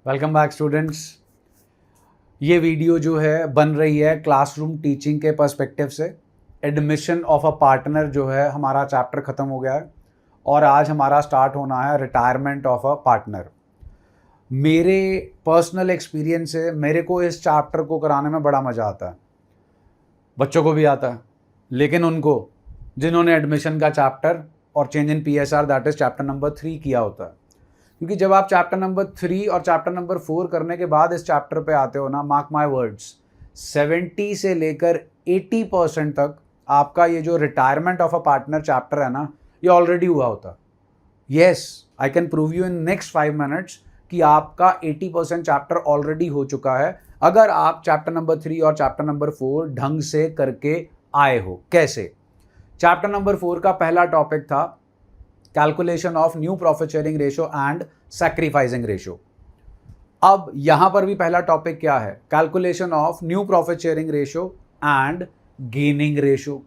Welcome back students. ये video जो है बन रही है क्लासरूम टीचिंग के पर्सपेक्टिव से। एडमिशन ऑफ अ पार्टनर जो है हमारा चैप्टर ख़त्म हो गया है और आज हमारा स्टार्ट होना है रिटायरमेंट ऑफ अ पार्टनर। मेरे पर्सनल एक्सपीरियंस से मेरे को इस चैप्टर को कराने में बड़ा मज़ा आता है, बच्चों को भी आता है, लेकिन उनको जिन्होंने एडमिशन का चैप्टर और change in PSR that is chapter number 3 किया होता है। क्योंकि जब आप चैप्टर नंबर 3 और चैप्टर नंबर 4 करने के बाद इस चैप्टर पे आते हो ना, मार्क माय वर्ड्स, 70 से लेकर 80% तक आपका ये जो retirement of a partner chapter है ना, ये ऑलरेडी हुआ होता। Yes, I can prove you in next 5 minutes कि आपका 80% चैप्टर ऑलरेडी हो चुका है, अगर आप चैप्टर नंबर 3 और चैप्टर नंबर 4 ढंग से करके आए हो। कैसे? चैप्टर नंबर 4 का पहला टॉपिक था calculation of new profit sharing ratio and sacrificing ratio. अब यहां पर भी पहला टॉपिक क्या है? Calculation of new profit sharing ratio and gaining ratio.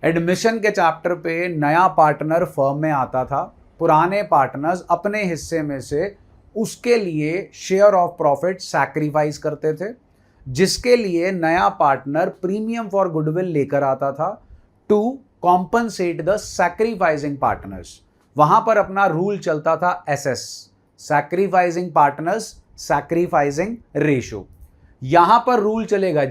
Admission के चैप्टर पे नया पार्टनर फर्म में आता था, पुराने पार्टनर्स अपने हिस्से में से उसके लिए शेयर ऑफ प्रॉफिट सैक्रिफाइस करते थे, जिसके लिए नया पार्टनर प्रीमियम फॉर गुडविल लेकर आता था to compensate the sacrificing partners. वहां पर अपना रूल चलता था SS, sacrificing partners sacrificing ratio. यहां पर रूल चलेगा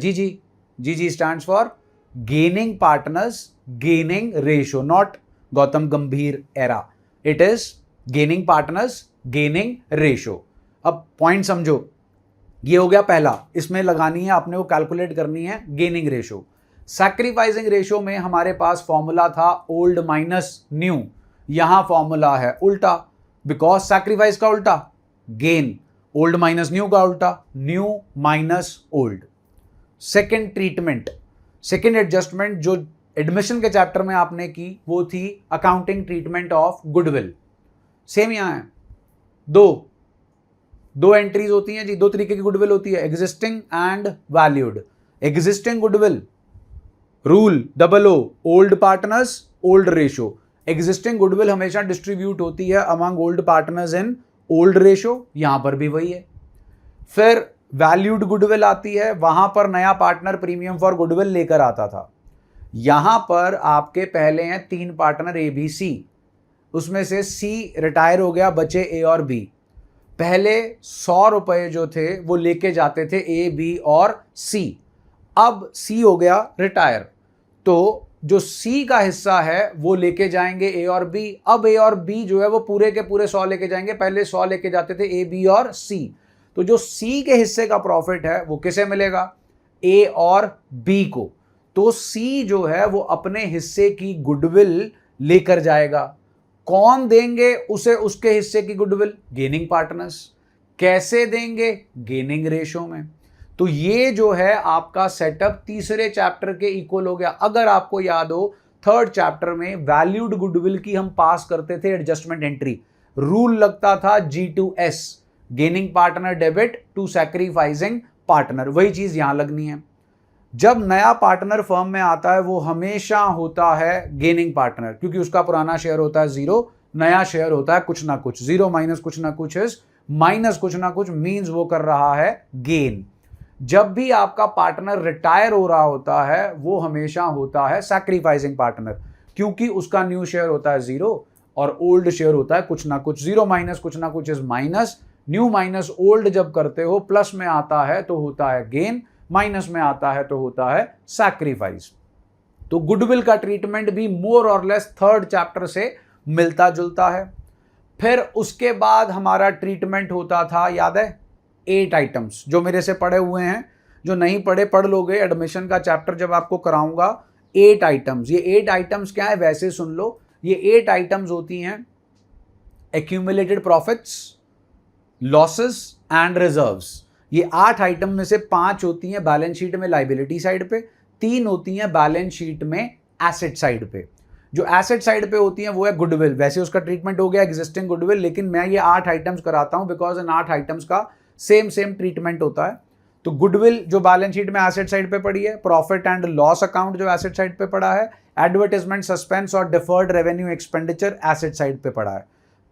GG stands for gaining partners gaining ratio, not Gautam Gambhir era, it is gaining partners gaining ratio. अब पॉइंट समझो, ये हो गया पहला, इसमें लगानी है आपने को कैलकुलेट करनी है गेनिंग रेशियो। सैक्रिफाइसिंग रेशियो में हमारे पास फॉर्मूला था ओल्ड माइनस न्यू, यहां फॉर्मूला है उल्टा, बिकॉज सैक्रिफाइस का उल्टा गेन, ओल्ड माइनस न्यू का उल्टा new minus old. Second treatment, second adjustment जो एडमिशन के चैप्टर में आपने की वो थी accounting treatment of goodwill. Same यहां है, दो एंट्रीज होती हैं जी, दो तरीके की गुडविल होती है, existing and valued. Existing goodwill rule OO, old partners old ratio. Existing goodwill हमेशा डिस्ट्रीब्यूट होती है among old partners in old ratio, यहां पर भी वही है। फिर वैल्यूड गुडविल आती है, वहां पर नया पार्टनर प्रीमियम फॉर गुडविल लेकर आता था। यहां पर आपके पहले हैं 3 पार्टनर ABC, उसमें से C रिटायर हो गया, बचे A और B। पहले 100 रुपए जो थे वो लेके जाते थे A, B और C, अब C हो गया रिटायर, तो जो C का हिस्सा है वो लेके जाएंगे A और B। अब A और B जो है वो पूरे के पूरे 100 लेके जाएंगे, पहले 100 लेके जाते थे A, B और C। तो जो C के हिस्से का प्रॉफिट है वो किसे मिलेगा? A और B को। तो C जो है वो अपने हिस्से की गुडविल लेकर जाएगा। कौन देंगे उसे उसके हिस्से की गुडविल? Gaining partners. कैसे देंगे? गेनिंग रेशियो में। तो ये जो है आपका सेटअप तीसरे चैप्टर के इक्वल हो गया। अगर आपको याद हो, थर्ड चैप्टर में वैल्यूड गुडविल की हम पास करते थे एडजस्टमेंट एंट्री, रूल लगता था G2S, gaining partner debit to sacrificing partner. वही चीज यहां लगनी है। जब नया पार्टनर फर्म में आता है वो हमेशा होता है गेनिंग पार्टनर, क्योंकि उसका पुराना शेयर होता है 0, नया शेयर होता है कुछ ना कुछ, 0 माइनस कुछ ना कुछ इज माइनस कुछ ना कुछ, मींस वो कर रहा है गेन। जब भी आपका पार्टनर रिटायर हो रहा होता है वो हमेशा होता है सैक्रिफाइसिंग पार्टनर, क्योंकि उसका न्यू शेयर होता है 0 और ओल्ड शेयर होता है कुछ ना कुछ। 0 माइनस कुछ ना कुछ is minus, new minus old जब करते हो प्लस में आता है तो होता है गेन, माइनस में आता है तो होता है सैक्रिफाइस। तो गुडविल का ट्रीटमेंट भी मोर और लेस थर्ड चैप्टर से मिलता जुलता है। फिर उसके बाद हमारा ट्रीटमेंट होता था, याद है, 8 आइटम्स। जो मेरे से पढ़े हुए हैं, जो नहीं पढ़े पढ़ लोगे, एडमिशन का चैप्टर जब आपको कराऊंगा 8 आइटम्स। ये 8 आइटम्स क्या है वैसे सुन लो, ये 8 आइटम्स होती हैं accumulated profits, losses and reserves. ये 8 आइटम में से 5 होती हैं बैलेंस शीट में लाइबिलिटी साइड पे, 3 होती हैं बैलेंस शीट में एसेट साइड पे। जो एसेट साइड पे होती हैं वो है गुडविल, वैसे उसका ट्रीटमेंट हो गया एग्जिस्टिंग गुडविल, लेकिन मैं ये 8 आइटम्स कराता हूं बिकॉज इन 8 आइटम्स का सेम ट्रीटमेंट होता है। तो गुडविल जो बैलेंस शीट में एसेट साइड पे पड़ी है, प्रॉफिट एंड लॉस अकाउंट जो एसेट साइड पे पड़ा है, एडवर्टाइजमेंट सस्पेंस और deferred revenue expenditure asset side पे पड़ा है।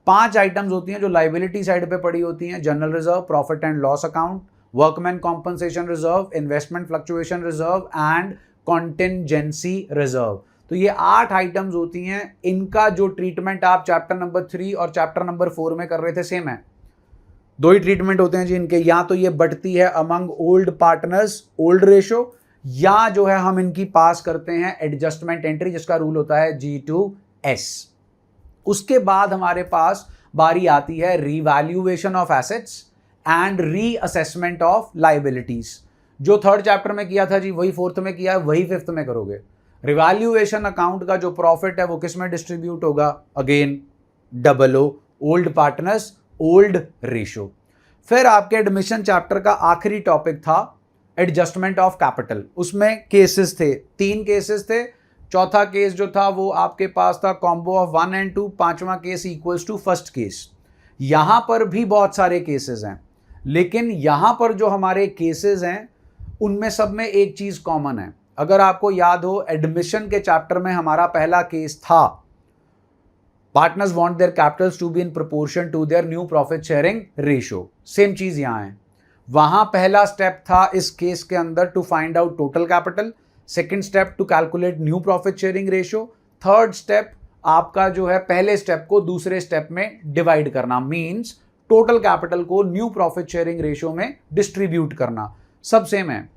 5 आइटम्स होती हैं जो लाइबिलिटी साइड पे पड़ी होती हैं, general reserve, profit and loss account, workman compensation reserve, investment fluctuation reserve and contingency reserve. तो ये 8 आइटम्स होती हैं। इनका जो ट्रीटमेंट आप चैप्टर नंबर 3 और चैप्टर नंबर 4 में कर रहे थे सेम है। 2 ही ट्रीटमेंट होते हैं जी इनके, या तो ये बढ़ती है among old partners old ratio, या जो है हम इनकी पास करते हैं एडजस्टमेंट एंट्री जिसका रूल होता है G2S। उसके बाद हमारे पास बारी आती है revaluation of assets and reassessment of liabilities. जो 3rd चैप्टर में किया था जी वही 4th में किया है, वही 5th में करोगे। रिवैल्यूएशन अकाउंट का जो प्रॉफिट है वो किस में डिस्ट्रीब्यूट होगा? Again OO, old partners old ratio. फिर आपके एडमिशन चैप्टर का आखिरी टॉपिक था एडजस्टमेंट ऑफ कैपिटल। उसमें केसेस थे, 3 केसेस थे। चौथा केस जो था वो आपके पास था कॉम्बो ऑफ 1 एंड 2, 5वां case equals to first case. यहां पर भी बहुत सारे केसेस हैं, लेकिन यहां पर जो हमारे केसेस हैं उनमें सब में एक चीज कॉमन है। अगर आपको याद हो, एडमिशन के चैप्टर में हमारा पहला केस था partners want their capitals to be in proportion to their new profit sharing ratio. Same चीज यहां है। वहां पहला स्टेप था इस केस के अंदर to find out total capital, second step to calculate new profit sharing ratio, third step आपका जो है पहले स्टेप को दूसरे स्टेप में डिवाइड करना, मींस टोटल कैपिटल को न्यू प्रॉफिट शेयरिंग रेशियो में डिस्ट्रीब्यूट करना। सब सेम है।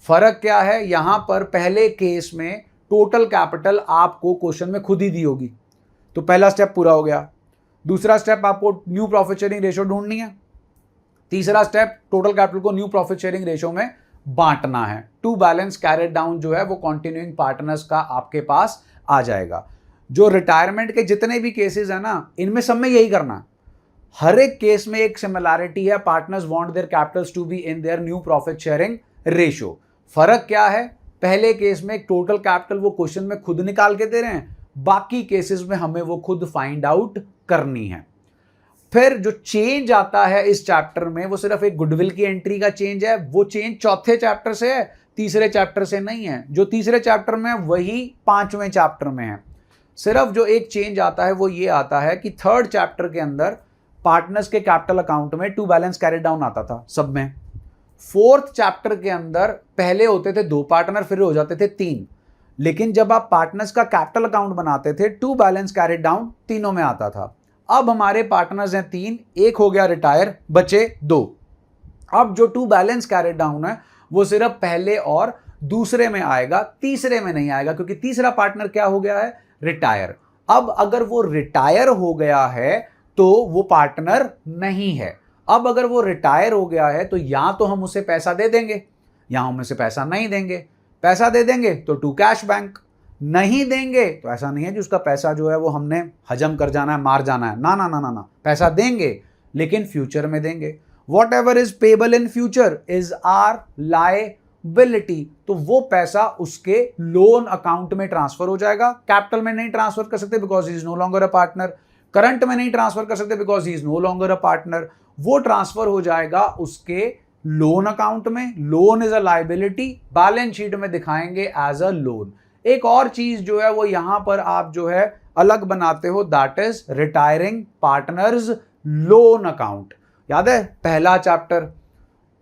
फर्क क्या है? यहां पर पहले केस में टोटल कैपिटल आपको क्वेश्चन में खुद ही दी होगी, तो पहला स्टेप पूरा हो गया। दूसरा स्टेप आपको न्यू प्रॉफिट शेयरिंग रेशियो ढूंढनी है। तीसरा स्टेप टोटल कैपिटल को न्यू प्रॉफिट शेयरिंग रेशियो में बांटना है। टू बैलेंस कैरेड डाउन जो है वो कॉन्टिन्यूइंग पार्टनर्स का आपके पास आ जाएगा। जो रिटायरमेंट के जितने भी केसेस है ना, इनमें सब में यही करना है। हर एक केस में एक सिमिलैरिटी है, partners want their capitals to be in their new profit sharing ratio. फर्क क्या है? पहले केस में टोटल कैपिटल वो क्वेश्चन में खुद निकाल के दे रहे हैं, बाकी केसेस में हमें वो खुद फाइंड आउट करनी है। फिर जो चेंज आता है इस चैप्टर में वो सिर्फ एक गुडविल की एंट्री का चेंज है। वो चेंज चौथे चैप्टर से है, तीसरे चैप्टर से नहीं है। जो तीसरे चैप्टर में वही 5वें चैप्टर में है। सिर्फ जो एक चेंज आता है वो ये आता है कि 3rd चैप्टर के अंदर पार्टनर्स के कैपिटल अकाउंट में टू बैलेंस कैरी डाउन आता था सब में। 4th चैप्टर के अंदर पहले होते थे 2 पार्टनर, फिर हो जाते थे 3, लेकिन जब आप पार्टनर्स का कैपिटल अकाउंट बनाते थे टू बैलेंस कैरी डाउन तीनों में आता था। अब हमारे पार्टनर्स हैं 3, एक हो गया रिटायर, बचे 2। अब जो टू बैलेंस कैरी डाउन है वो सिर्फ पहले और दूसरे में आएगा, तीसरे में नहीं आएगा, क्योंकि तीसरा पार्टनर क्या हो गया है? रिटायर। अब अगर वो रिटायर हो गया है तो वो पार्टनर नहीं है। अब अगर वो रिटायर हो गया है तो या तो हम उसे पैसा दे देंगे या हम उसे पैसा नहीं देंगे। पैसा दे देंगे तो टू कैश बैंक, नहीं देंगे तो ऐसा नहीं है कि उसका पैसा जो है वो हमने हजम कर जाना है, मार जाना है। ना ना ना ना ना, पैसा देंगे लेकिन फ्यूचर में देंगे। Whatever is payable in future is our liability. तो वो पैसा उसके लोन अकाउंट में ट्रांसफर हो जाएगा। कैपिटल में नहीं ट्रांसफर कर सकते because he is no longer a partner. Current में नहीं ट्रांसफर कर सकते because he is no longer a partner. वो ट्रांसफर हो जाएगा उसके लोन अकाउंट में। Loan is a liability, balance sheet में दिखाएंगे एज अ लोन। एक और चीज जो है वो यहां पर आप जो है अलग बनाते हो, that is retiring partners loan account. याद है पहला चैप्टर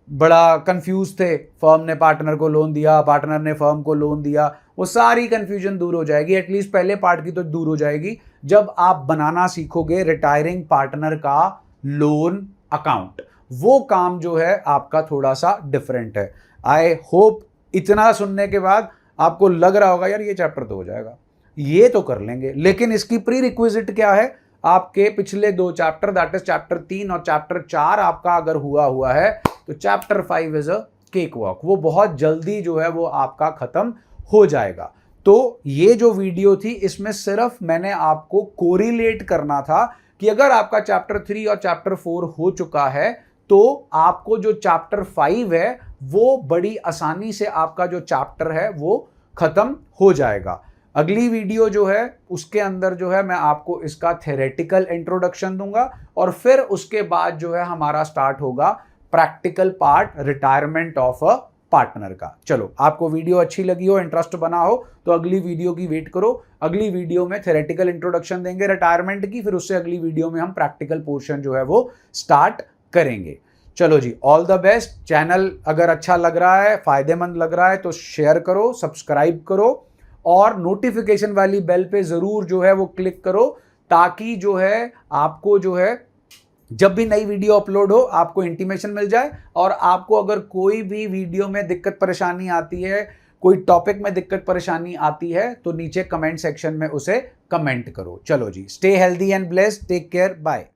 बड़ा कंफ्यूज थे, फर्म ने पार्टनर को लोन दिया, पार्टनर ने फर्म को लोन दिया। वो सारी कंफ्यूजन दूर हो जाएगी, एटलीस्ट पहले पार्ट की तो दूर हो जाएगी जब आप बनाना सीखोगे रिटायरिंग पार्टनर का लोन अकाउंट। वो काम जो है आपका थोड़ा सा डिफरेंट है। आई होप इतना सुनने के बाद आपको लग रहा होगा यार ये चैप्टर तो हो जाएगा, ये तो कर लेंगे, लेकिन इसकी प्री रिक्विजिट क्या है? आपके पिछले 2 चैप्टर, दैट इज चैप्टर 3 और चैप्टर 4 आपका अगर हुआ है तो chapter 5 is a cake walk. वो बहुत जल्दी जो है वो आपका खत्म हो जाएगा। तो ये जो वीडियो थी इसमें सिर्फ मैंने आपको कोरिलेट करना था कि अगर आपका चैप्टर 3 और चैप्टर 4 हो चुका है तो आपको जो चैप्टर 5 है वो बड़ी आसानी से आपका जो चैप्टर है वो खत्म हो जाएगा। अगली वीडियो जो है उसके अंदर जो है मैं आपको इसका थ्योरेटिकल इंट्रोडक्शन दूंगा और फिर उसके बाद जो है हमारा स्टार्ट होगा practical part, retirement of a partner का। चलो, आपको वीडियो अच्छी लगी हो, इंटरेस्ट बना हो तो अगली वीडियो की वेट करो। अगली वीडियो में थ्योरेटिकल इंट्रोडक्शन देंगे रिटायरमेंट की, फिर उससे अगली वीडियो में हम प्रैक्टिकल पोर्शन जो है वो स्टार्ट करेंगे। चलो जी, ऑल द बेस्ट। चैनल अगर अच्छा लग रहा है, फायदेमंद लग रहा है तो शेयर करो, सब्सक्राइब करो और नोटिफिकेशन वाली बेल पे जरूर जो है वो क्लिक करो, ताकि जो है आपको जो है जब भी नई वीडियो अपलोड हो आपको इंटीमेशन मिल जाए। और आपको अगर कोई भी वीडियो में दिक्कत परेशानी आती है, कोई टॉपिक में दिक्कत परेशानी आती है तो नीचे कमेंट सेक्शन में उसे कमेंट करो। चलो जी, stay healthy and blessed, take care, bye.